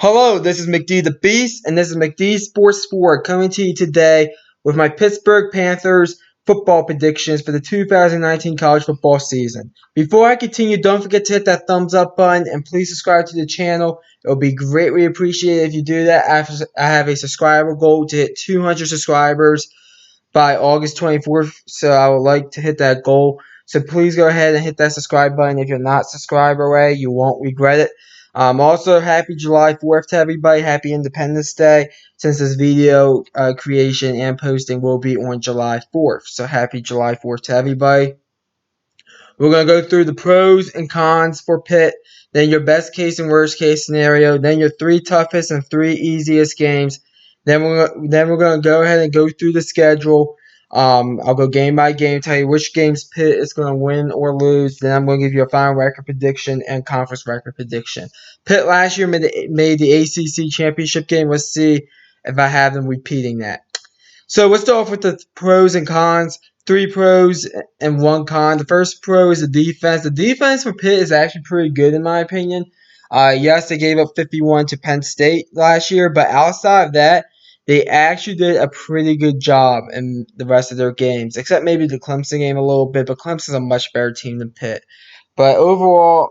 Hello, this is McD the Beast, and this is McD Sports 4 coming to you today with my Pittsburgh Panthers football predictions for the 2019 college football season. Before I continue, don't forget to hit that thumbs up button and please subscribe to the channel. It will be greatly appreciated if you do that. I have a subscriber goal to hit 200 subscribers by August 24th, so I would like to hit that goal. So please go ahead and hit that subscribe button. If you're not subscribed already, you won't regret it. Also, happy July 4th to everybody. Happy Independence Day, since this video creation and posting will be on July 4th. So happy July 4th to everybody. We're going to go through the pros and cons for Pitt, then your best case and worst case scenario, then your 3 toughest and 3 easiest games. Then we're going to go ahead and go through the schedule. I'll go game by game, tell you which games Pitt is going to win or lose. Then I'm going to give you a final record prediction and conference record prediction. Pitt last year made the ACC championship game. Let's see if I have them repeating that. So let's start off with the pros and cons. 3 pros and 1 con. The first pro is the defense. The defense for Pitt is actually pretty good in my opinion. Yes, they gave up 51 to Penn State last year, but outside of that, they actually did a pretty good job in the rest of their games, except maybe the Clemson game a little bit, but Clemson's a much better team than Pitt. But overall,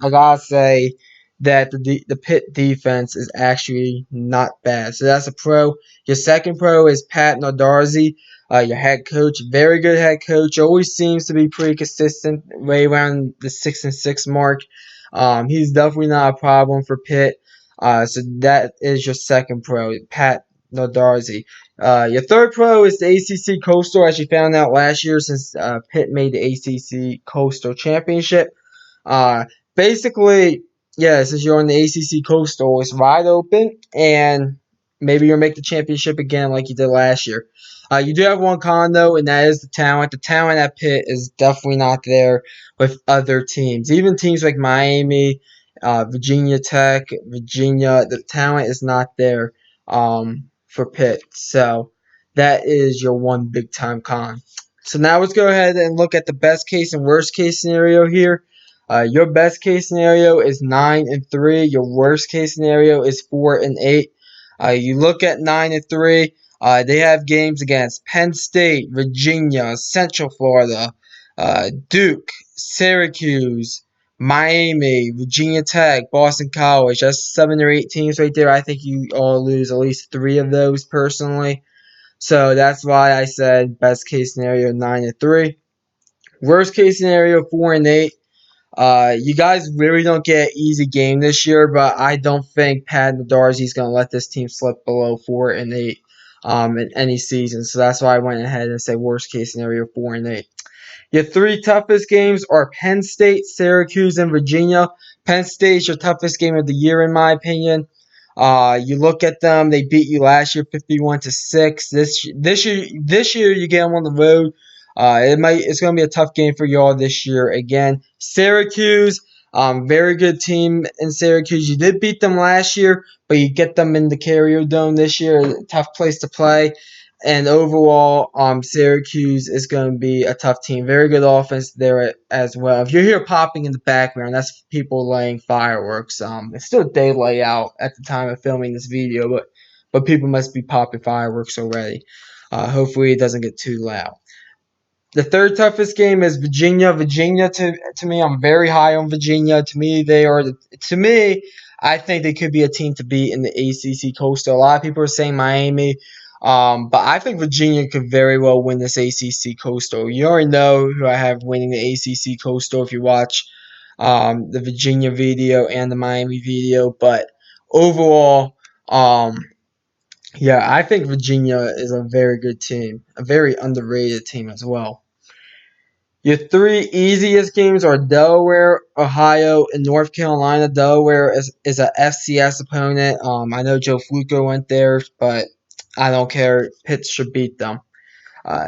I gotta say that the Pitt defense is actually not bad. So that's a pro. Your second pro is Pat Narduzzi, your head coach. Very good head coach. Always seems to be pretty consistent, right around the 6-6 mark. He's definitely not a problem for Pitt. So that is your second pro, Pat Narduzzi. Your third pro is the ACC Coastal, as you found out last year, since Pitt made the ACC Coastal Championship. Basically, yeah, since you're on the ACC Coastal, it's wide open, and maybe you'll make the championship again like you did last year. You do have 1 con, though, and that is the talent. The talent at Pitt is definitely not there with other teams. Even teams like Miami, Virginia Tech, Virginia, the talent is not there for Pitt. So that is your one big-time con. So now let's go ahead and look at the best case and worst case scenario here. Your best case scenario is 9-3. Your worst case scenario is 4-8. You look at 9-3. They have games against Penn State, Virginia, Central Florida, Duke, Syracuse, Miami, Virginia Tech, Boston College. That's 7 or 8 teams right there. I think you all lose at least 3 of those personally. So that's why I said best case scenario 9-3. Worst case scenario 4-8. You guys really don't get an easy game this year, but I don't think Pat Narduzzi is going to let this team slip below 4-8 in any season. So that's why I went ahead and said worst case scenario 4-8. Your 3 toughest games are Penn State, Syracuse, and Virginia. Penn State is your toughest game of the year, in my opinion. You look at them; they beat you last year, 51-6. This year, you get them on the road. It's going to be a tough game for y'all this year again. Syracuse, very good team in Syracuse. You did beat them last year, but you get them in the Carrier Dome this year. Tough place to play. And overall, Syracuse is going to be a tough team. Very good offense there as well. If you hear popping in the background, that's people laying fireworks. It's still daylight out at the time of filming this video, but people must be popping fireworks already. Hopefully, it doesn't get too loud. The third toughest game is Virginia. Virginia, to me, I'm very high on Virginia. To me, I think they could be a team to beat in the ACC Coastal. A lot of people are saying Miami. But I think Virginia could very well win this ACC Coastal. You already know who I have winning the ACC Coastal if you watch the Virginia video and the Miami video. But overall, yeah, I think Virginia is a very good team, a very underrated team as well. Your 3 easiest games are Delaware, Ohio, and North Carolina. Delaware is a FCS opponent. I know Joe Flacco went there, but I don't care. Pitt should beat them.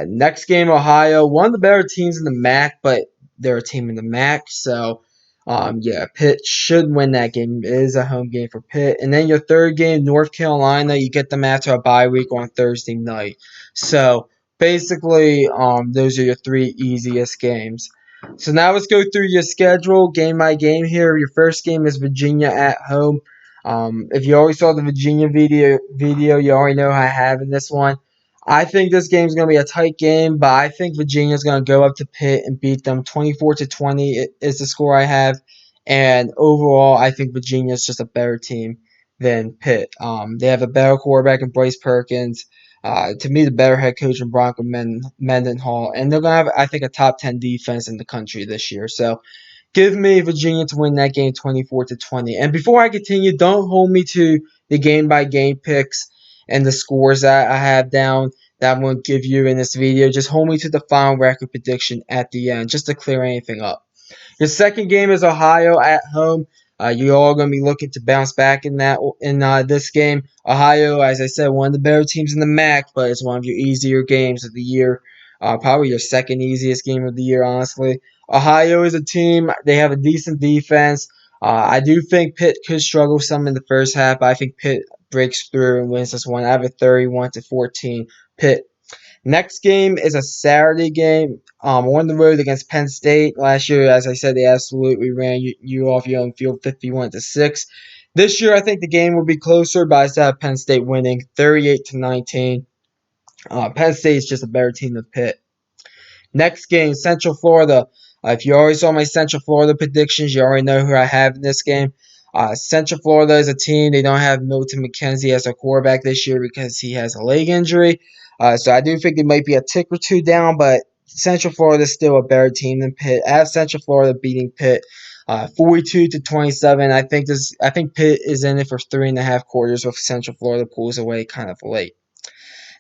Next game, Ohio. One of the better teams in the MAC, but they're a team in the MAC. So, yeah, Pitt should win that game. It is a home game for Pitt. And then your third game, North Carolina. You get them after a bye week on Thursday night. So, basically, those are your 3 easiest games. So now let's go through your schedule game by game here. Your first game is Virginia at home. If you already saw the Virginia video, you already know how I have in this one. I think this game's going to be a tight game, but I think Virginia's going to go up to Pitt and beat them 24-20 is the score I have. And overall, I think Virginia's just a better team than Pitt. They have a better quarterback in Bryce Perkins. To me, the better head coach in Bronco Mendenhall. And they're going to have, I think, a top 10 defense in the country this year. So give me Virginia to win that game 24-20. And before I continue, don't hold me to the game by game picks and the scores that I have down that I'm going to give you in this video. Just hold me to the final record prediction at the end just to clear anything up. Your second game is Ohio at home. You're all going to be looking to bounce back in this game. Ohio, as I said, one of the better teams in the MAC, but it's one of your easier games of the year. Probably your second easiest game of the year, honestly. Ohio is a team. They have a decent defense. I do think Pitt could struggle some in the first half. But I think Pitt breaks through and wins this one. I have a 31-14 Pitt. Next game is a Saturday game on the road against Penn State. Last year, as I said, they absolutely ran you off your own field 51-6. This year, I think the game will be closer, but I still have Penn State winning 38-19. Penn State is just a better team than Pitt. Next game, Central Florida. If you already saw my Central Florida predictions, you already know who I have in this game. Central Florida is a team. They don't have Milton McKenzie as a quarterback this year because he has a leg injury. So I do think they might be a tick or two down, but Central Florida is still a better team than Pitt. I have Central Florida beating Pitt 42-27. I think Pitt is in it for 3.5 quarters with Central Florida pulls away kind of late.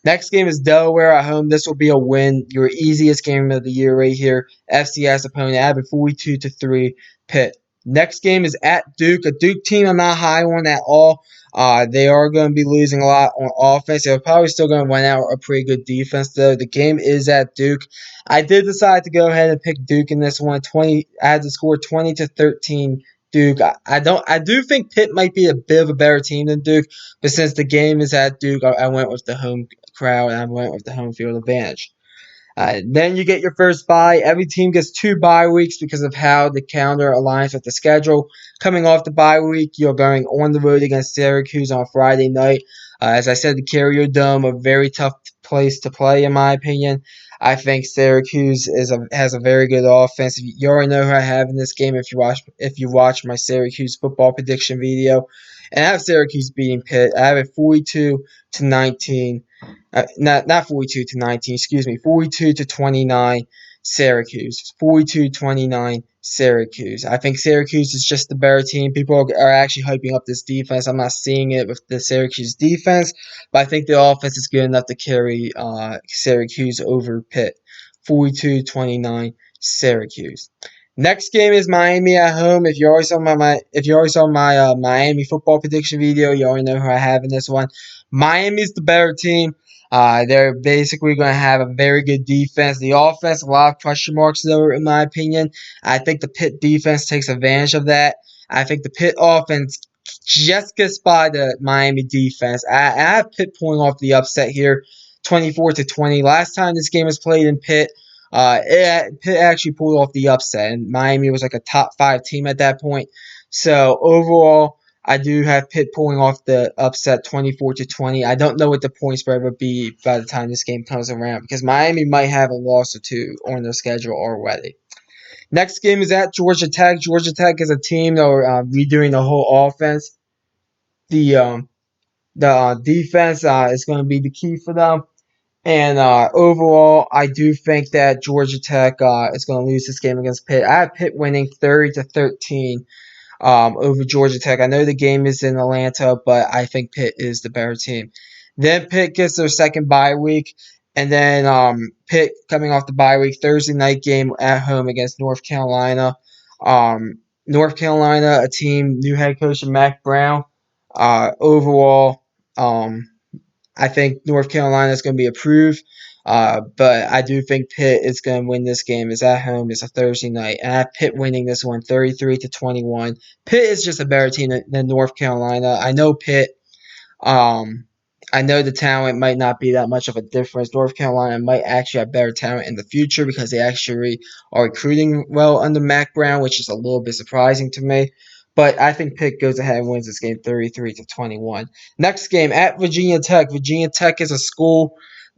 Next game is Delaware at home. This will be a win. Your easiest game of the year right here. FCS opponent. I have it 42-3 Pitt. Next game is at Duke. A Duke team I'm not high on at all. They are going to be losing a lot on offense. They're probably still going to win out a pretty good defense, though. The game is at Duke. I did decide to go ahead and pick Duke in this one. I had to score 20-13 Duke. I do think Pitt might be a bit of a better team than Duke, but since the game is at Duke, I went with the home crowd and I went with the home field advantage. Then you get your first bye. Every team gets 2 bye weeks because of how the calendar aligns with the schedule. Coming off the bye week, you're going on the road against Syracuse on Friday night. As I said, the Carrier Dome, a very tough place to play, in my opinion. I think Syracuse has a very good offense. You already know who I have in this game if you watch my Syracuse football prediction video. And I have Syracuse beating Pitt. I have it 42-19. Not 42-19, excuse me, 42-29 Syracuse. 42-29 Syracuse. I think Syracuse is just the better team. People are actually hyping up this defense. I'm not seeing it with the Syracuse defense, but I think the offense is good enough to carry Syracuse over Pitt. 42-29 Syracuse. Next game is Miami at home. If you already saw my Miami football prediction video, you already know who I have in this one. Miami's the better team. They're basically going to have a very good defense. The offense, a lot of question marks, though, in my opinion. I think the Pitt defense takes advantage of that. I think the Pitt offense just gets by the Miami defense. I have Pitt pulling off the upset here, 24-20. Last time this game was played in Pitt, Pitt actually pulled off the upset, and Miami was like a top 5 team at that point. So overall, I do have Pitt pulling off the upset 24-20. I don't know what the point spread would be by the time this game comes around because Miami might have a loss or two on their schedule already. Next game is at Georgia Tech. Georgia Tech is a team that are redoing the whole offense. The defense is going to be the key for them. And overall, I do think that Georgia Tech is going to lose this game against Pitt. I have Pitt winning 30-13. Over Georgia Tech. I know the game is in Atlanta, but I think Pitt is the better team. Then Pitt gets their second bye week, and then Pitt coming off the bye week, Thursday night game at home against North Carolina. North Carolina, a team, new head coach Mac Brown. Overall, I think North Carolina is going to be approved. But I do think Pitt is going to win this game. It's at home. It's a Thursday night. And I have Pitt winning this one 33-21. Pitt is just a better team than North Carolina. I know Pitt. I know the talent might not be that much of a difference. North Carolina might actually have better talent in the future because they actually are recruiting well under Mac Brown, which is a little bit surprising to me. But I think Pitt goes ahead and wins this game 33-21. Next game at Virginia Tech. Virginia Tech is a school,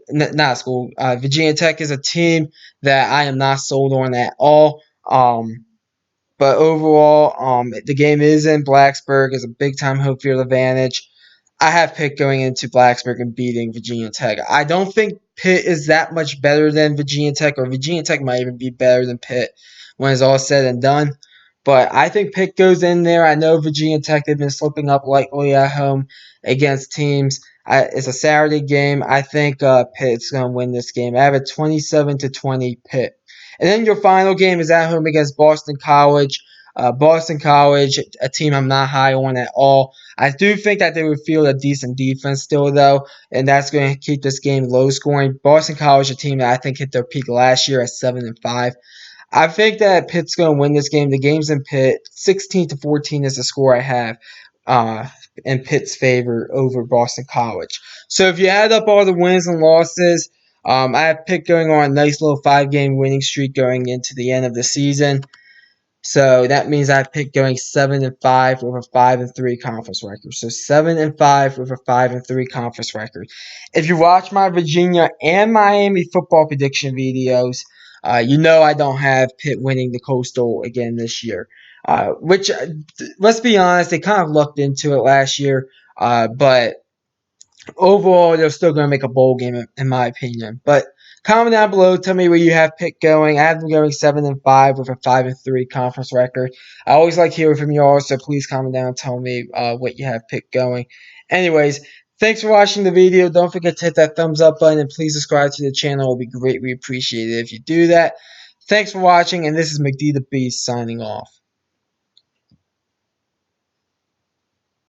not a school. Virginia Tech is a team that I am not sold on at all. But overall, the game is in Blacksburg. It's a big time home field advantage. I have Pitt going into Blacksburg and beating Virginia Tech. I don't think Pitt is that much better than Virginia Tech, or Virginia Tech might even be better than Pitt when it's all said and done. But I think Pitt goes in there. I know Virginia Tech, they've been slipping up lately at home against teams. It's a Saturday game. I think Pitt's going to win this game. I have it 27-20 Pitt. And then your final game is at home against Boston College. Boston College, a team I'm not high on at all. I do think that they would field a decent defense still, though, and that's going to keep this game low scoring. Boston College, a team that I think hit their peak last year at 7-5. I think that Pitt's going to win this game. The game's in Pitt. 16-14 is the score I have uh, in Pitt's favor over Boston College. So if you add up all the wins and losses, I have Pitt going on a nice little 5-game winning streak going into the end of the season. So that means I picked going 7-5 with a 5-3 conference record. So 7-5 with a 5-3 conference record. If you watch my Virginia and Miami football prediction videos, you know I don't have Pitt winning the Coastal again this year. Which, let's be honest, they kind of lucked into it last year. But overall, they're still going to make a bowl game, in my opinion. But comment down below. Tell me where you have Pitt going. I have them going 7-5 with a 5-3 conference record. I always like hearing from you all, so please comment down and tell me what you have Pitt going. Anyways, thanks for watching the video. Don't forget to hit that thumbs up button and please subscribe to the channel. It will be greatly appreciated if you do that. Thanks for watching, and this is McD the Beast signing off.